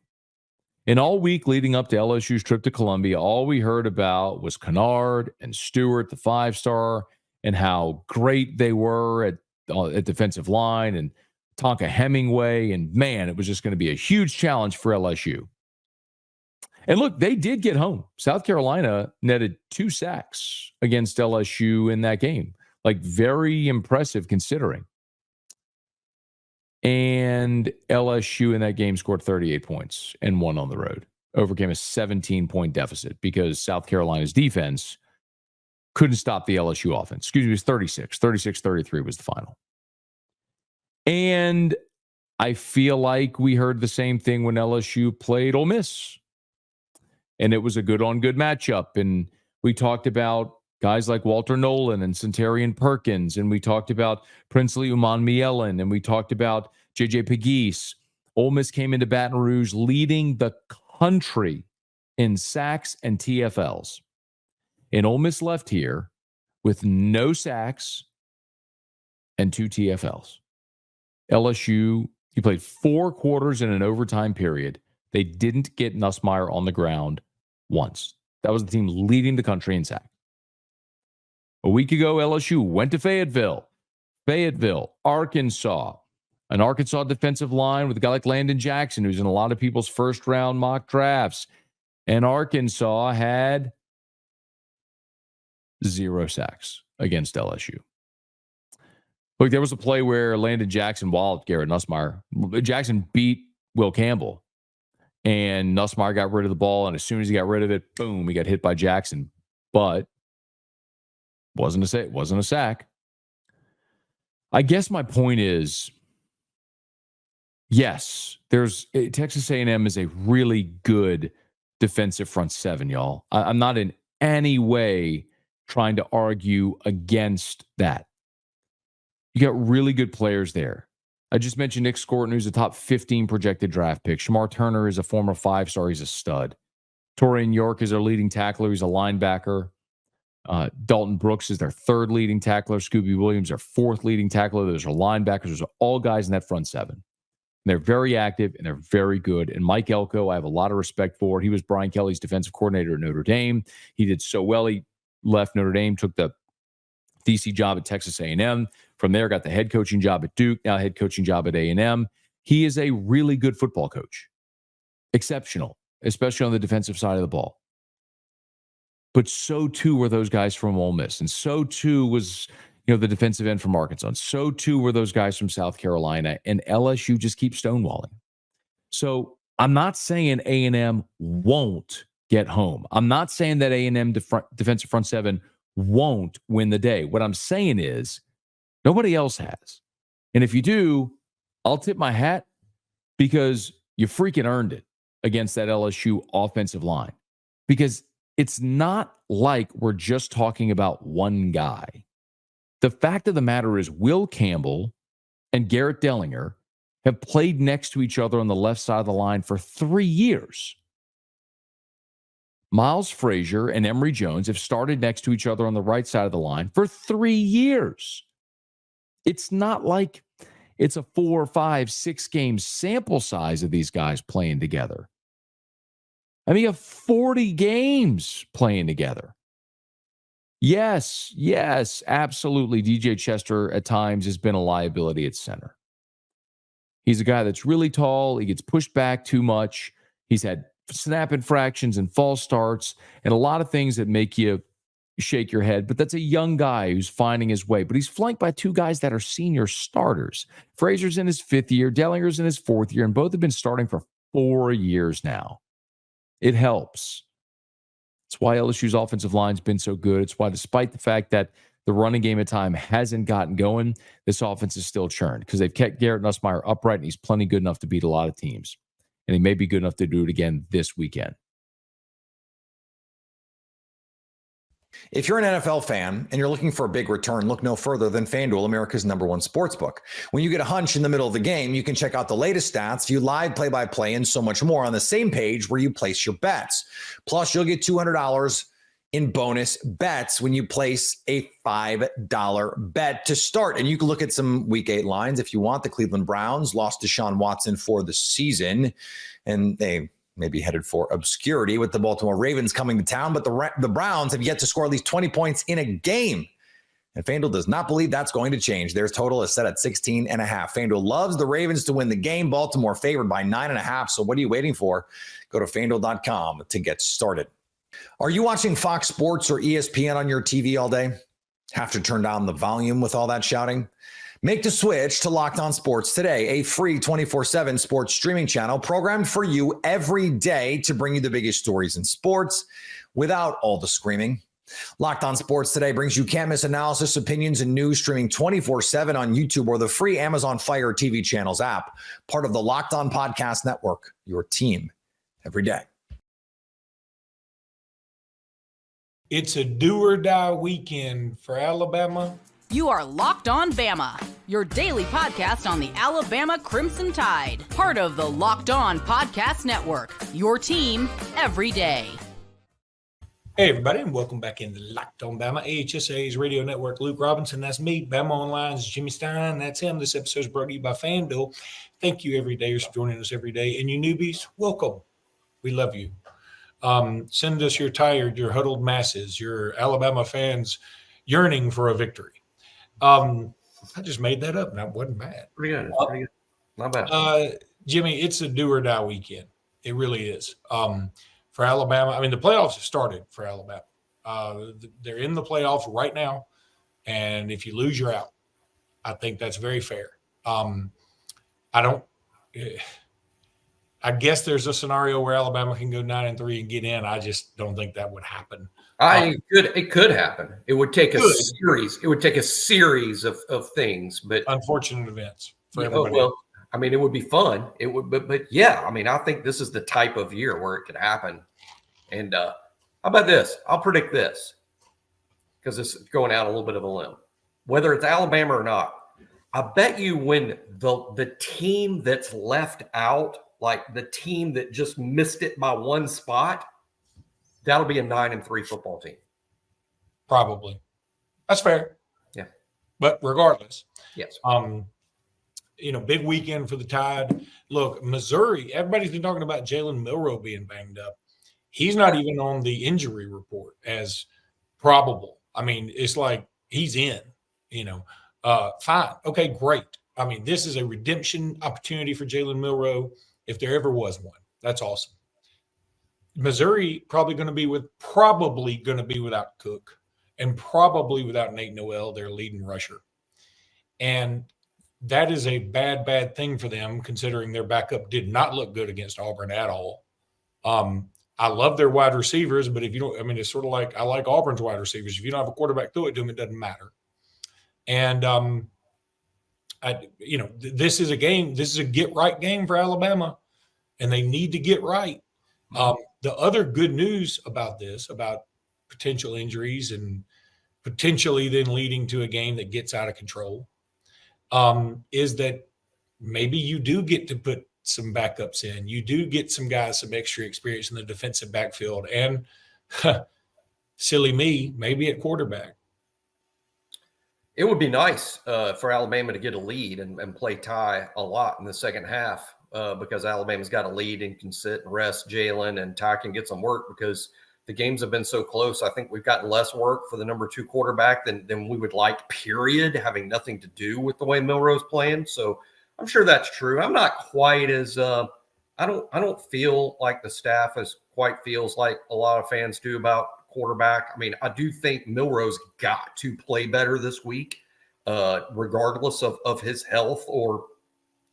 And all week leading up to LSU's trip to Columbia, all we heard about was Kennard and Stewart, the 5-star, and how great they were at defensive line and Tonka Hemingway. And man, it was just going to be a huge challenge for LSU. And look, they did get home. South Carolina netted 2 sacks against LSU in that game. Like, very impressive considering. And LSU in that game scored 38 points and won on the road. Overcame a 17-point deficit because South Carolina's defense couldn't stop the LSU offense. Excuse me, it was 36. 36-33 was the final. And I feel like we heard the same thing when LSU played Ole Miss. And it was a good-on-good matchup. And we talked about guys like Walter Nolan and Centurion Perkins, and we talked about Princely Uman-Mielen, and we talked about J.J. Pegues. Ole Miss came into Baton Rouge leading the country in sacks and TFLs. And Ole Miss left here with no sacks and 2 TFLs. LSU, he played 4 quarters in an overtime period. They didn't get Nussmeier on the ground once. That was the team leading the country in sacks. A week ago, LSU went to Fayetteville, Fayetteville, Arkansas. An Arkansas defensive line with a guy like Landon Jackson, who's in a lot of people's first-round mock drafts. And Arkansas had 0 sacks against LSU. Look, there was a play where Landon Jackson walloped Garrett Nussmeier. Jackson beat Will Campbell, and Nussmeier got rid of the ball, and as soon as he got rid of it, boom, he got hit by Jackson. But wasn't a sack. I guess my point is, yes, Texas A&M is a really good defensive front seven, y'all. I'm not in any way trying to argue against that. You got really good players there. I just mentioned Nick Scorton, who's a top 15 projected draft pick. Shamar Turner is a former 5-star. He's a stud. Torian York is their leading tackler. He's a linebacker. Dalton Brooks is their 3rd leading tackler. Scooby Williams, their 4th leading tackler. Those are linebackers. Those are all guys in that front seven. And they're very active, and they're very good. And Mike Elko, I have a lot of respect for. He was Brian Kelly's defensive coordinator at Notre Dame. He did so well. He left Notre Dame, took the DC job at Texas A&M. From there, got the head coaching job at Duke, now head coaching job at A&M. He is a really good football coach. Exceptional, especially on the defensive side of the ball. But so too were those guys from Ole Miss. And so too was, the defensive end from Arkansas. And so too were those guys from South Carolina. And LSU just keeps stonewalling. So I'm not saying A&M won't get home. I'm not saying that A&M defensive front seven won't win the day. What I'm saying is nobody else has. And if you do, I'll tip my hat because you freaking earned it against that LSU offensive line. Because it's not like we're just talking about one guy. The fact of the matter is Will Campbell and Garrett Dellinger have played next to each other on the left side of the line for 3 years. Miles Frazier and Emory Jones have started next to each other on the right side of the line for 3 years. It's not like it's a 4, 5, 6 game sample size of these guys playing together. I mean, you have 40 games playing together. Yes, absolutely. DJ Chester at times has been a liability at center. He's a guy that's really tall. He gets pushed back too much. He's had snap infractions and false starts and a lot of things that make you shake your head. But that's a young guy who's finding his way. But he's flanked by 2 guys that are senior starters. Frazier's in his 5th year. Dellinger's in his 4th year. And both have been starting for 4 years now. It helps. It's why LSU's offensive line's been so good. It's why, despite the fact that the running game at time hasn't gotten going, this offense is still churned because they've kept Garrett Nussmeier upright, and he's plenty good enough to beat a lot of teams. And he may be good enough to do it again this weekend. If you're an NFL fan and you're looking for a big return, look no further than FanDuel, America's #1 sportsbook. When you get a hunch in the middle of the game, you can check out the latest stats, view live play-by-play, and so much more on the same page where you place your bets. Plus, you'll get $200 in bonus bets when you place a $5 bet to start. And you can look at some Week 8 lines if you want. The Cleveland Browns lost Deshaun Watson for the season, and they may be headed for obscurity with the Baltimore Ravens coming to town, but the Browns have yet to score at least 20 points in a game. And FanDuel does not believe that's going to change. Their total is set at 16.5. FanDuel loves the Ravens to win the game. Baltimore favored by 9.5. So what are you waiting for? Go to FanDuel.com to get started. Are you watching Fox Sports or ESPN on your TV all day? Have to turn down the volume with all that shouting? Make the switch to Locked On Sports today, a free 24/7 sports streaming channel programmed for you every day to bring you the biggest stories in sports without all the screaming. Locked On Sports today brings you can't miss analysis, opinions, and news streaming 24/7 on YouTube or the free Amazon Fire TV channels app, part of the Locked On Podcast Network, your team every day. It's a do or die weekend for Alabama. You are Locked On Bama, your daily podcast on the Alabama Crimson Tide. Part of the Locked On Podcast Network, your team every day. Hey, everybody, and welcome back into Locked On Bama, AHSA's radio network. Luke Robinson, that's me. Bama Online's Jimmy Stein, that's him. This episode is brought to you by FanDuel. Thank you, everydayers, for joining us every day. And you newbies, welcome. We love you. Send us your tired, your huddled masses, your Alabama fans yearning for a victory. I just made that up, and that wasn't bad. Pretty good. Pretty good. Not bad. Jimmy, it's a do or die weekend. It really is. For Alabama, I mean, the playoffs have started for Alabama. They're in the playoffs right now, and if you lose, you're out. I think that's very fair. I guess there's a scenario where Alabama can go 9-3 and get in. I just don't think that would happen. It could happen. It would take a series. It would take a series of things, but unfortunate events for everybody. Well, I mean, it would be fun. It would, but yeah, I mean, I think this is the type of year where it could happen. And how about this? I'll predict this because this is going out a little bit of a limb. Whether it's Alabama or not, I bet you when the team that's left out, like the team that just missed it by one spot, that'll be a 9-3 football team. Probably. That's fair. Yeah. But regardless. Yes. Big weekend for the Tide. Look, Missouri, everybody's been talking about Jalen Milroe being banged up. He's not even on the injury report as probable. I mean, it's like he's in, fine. Okay, great. I mean, this is a redemption opportunity for Jalen Milroe if there ever was one. That's awesome. Missouri probably going to be without Cook and probably without Nate Noel, their leading rusher. And that is a bad thing for them, considering their backup did not look good against Auburn at all. I love their wide receivers, but it's sort of like I like Auburn's wide receivers. If you don't have a quarterback throw it to them, it doesn't matter. And this is a game. This is a get right game for Alabama, and they need to get right. The other good news about this, about potential injuries and potentially then leading to a game that gets out of control, is that maybe you do get to put some backups in. You do get some guys some extra experience in the defensive backfield. And silly me, maybe at quarterback. It would be nice for Alabama to get a lead and play Ty a lot in the second half because Alabama's got a lead and can sit and rest Jalen, and Ty can get some work because the games have been so close. I think we've gotten less work for the number 2 quarterback than we would like, period, having nothing to do with the way Milroe's playing. So I'm sure that's true. I'm not quite as I don't feel like the staff quite feels like a lot of fans do about quarterback. I mean, I do think Milroe's got to play better this week, regardless of his health, or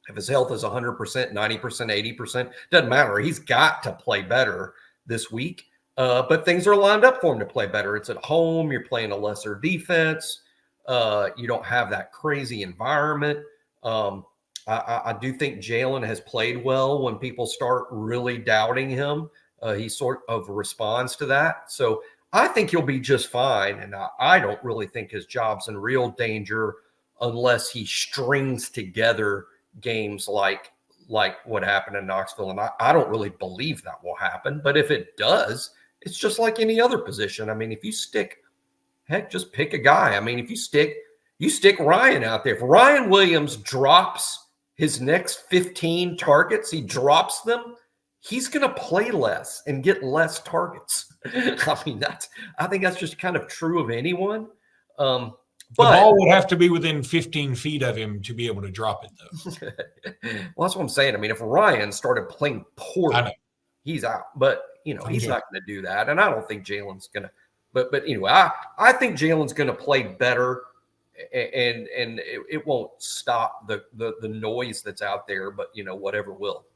if his health is 100%, 90%, 80%, doesn't matter. He's got to play better this week. But things are lined up for him to play better. It's at home. You're playing a lesser defense. You don't have that crazy environment. I do think Jalen has played well when people start really doubting him. He sort of responds to that. So I think he'll be just fine. And I don't really think his job's in real danger unless he strings together games like what happened in Knoxville. And I don't really believe that will happen. But if it does, it's just like any other position. I mean, if you just pick a guy. I mean, if you stick Ryan out there. If Ryan Williams drops his next 15 targets, he drops them, he's going to play less and get less targets. I mean, I think that's just kind of true of anyone. The ball would have to be within 15 feet of him to be able to drop it, though. Well, that's what I'm saying. I mean, if Ryan started playing poorly, he's out. But, he's not going to do that. And I don't think Jalen's going to. But anyway, I think Jalen's going to play better, and it won't stop the noise that's out there. But, whatever will.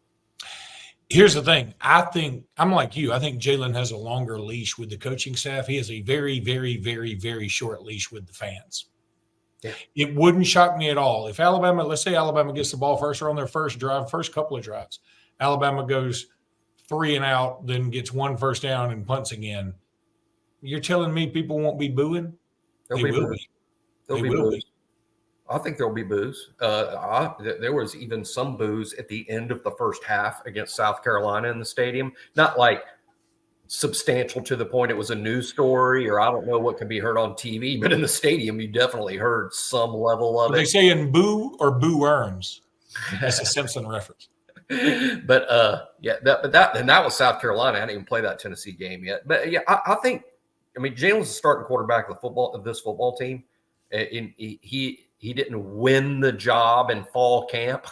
Here's the thing. I think I'm like you. I think Jalen has a longer leash with the coaching staff. He has a very, very, very, very short leash with the fans. Yeah. It wouldn't shock me at all if let's say Alabama gets the ball first or on their first couple of drives. Alabama goes 3 and out, then gets 1 first down and punts again. You're telling me people won't be booing? They will be. There'll be boos. I think there'll be boos. There was even some boos at the end of the first half against South Carolina in the stadium. Not like substantial to the point it was a news story, or I don't know what can be heard on TV, but in the stadium you definitely heard some level of it. Are they saying boo or boo earns? That's a Simpson reference. But that was South Carolina. I didn't even play that Tennessee game yet. But yeah, I think Jalen's the starting quarterback of this football team. And he He didn't win the job in fall camp.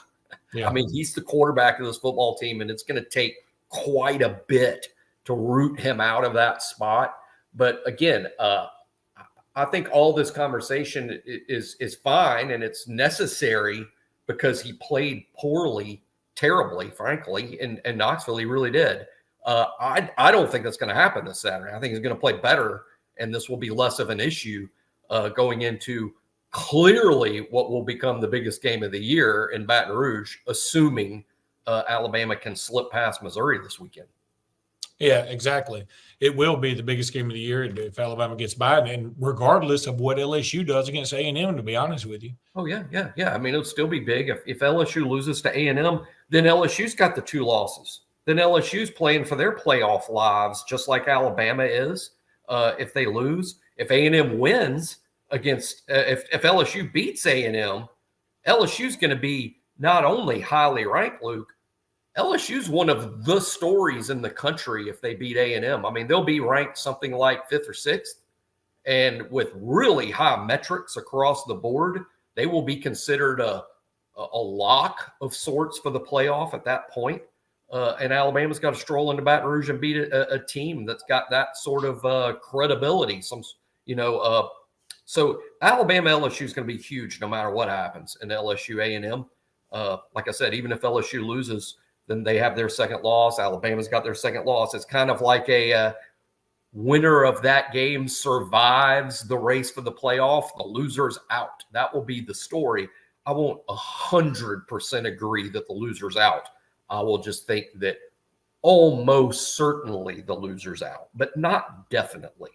Yeah. I mean, he's the quarterback of this football team, and it's going to take quite a bit to root him out of that spot. But again, I think all this conversation is fine, and it's necessary because he played poorly, terribly, frankly, in Knoxville. He really did. I don't think that's going to happen this Saturday. I think he's going to play better, and this will be less of an issue going into clearly what will become the biggest game of the year in Baton Rouge, assuming Alabama can slip past Missouri this weekend. Yeah, exactly. It will be the biggest game of the year if Alabama gets by, and regardless of what LSU does against A&M, to be honest with you. Oh, yeah. I mean, it'll still be big. If LSU loses to A&M, then LSU's got the 2 losses. Then LSU's playing for their playoff lives, just like Alabama is. If they lose, if A&M wins against, if LSU beats A&M, LSU's going to be not only highly ranked, Luke, LSU's one of the stories in the country if they beat A&M. I mean, they'll be ranked something like 5th or 6th, and with really high metrics across the board, they will be considered a lock of sorts for the playoff at that point. And Alabama's got to stroll into Baton Rouge and beat a team that's got that sort of credibility. So Alabama LSU is going to be huge no matter what happens in LSU A&M. Like I said, even if LSU loses, then they have their second loss. Alabama's got their second loss. It's kind of like a winner of that game survives the race for the playoff. The loser's out. That will be the story. I won't 100% agree that the loser's out. I will just think that almost certainly the loser's out, but not definitely.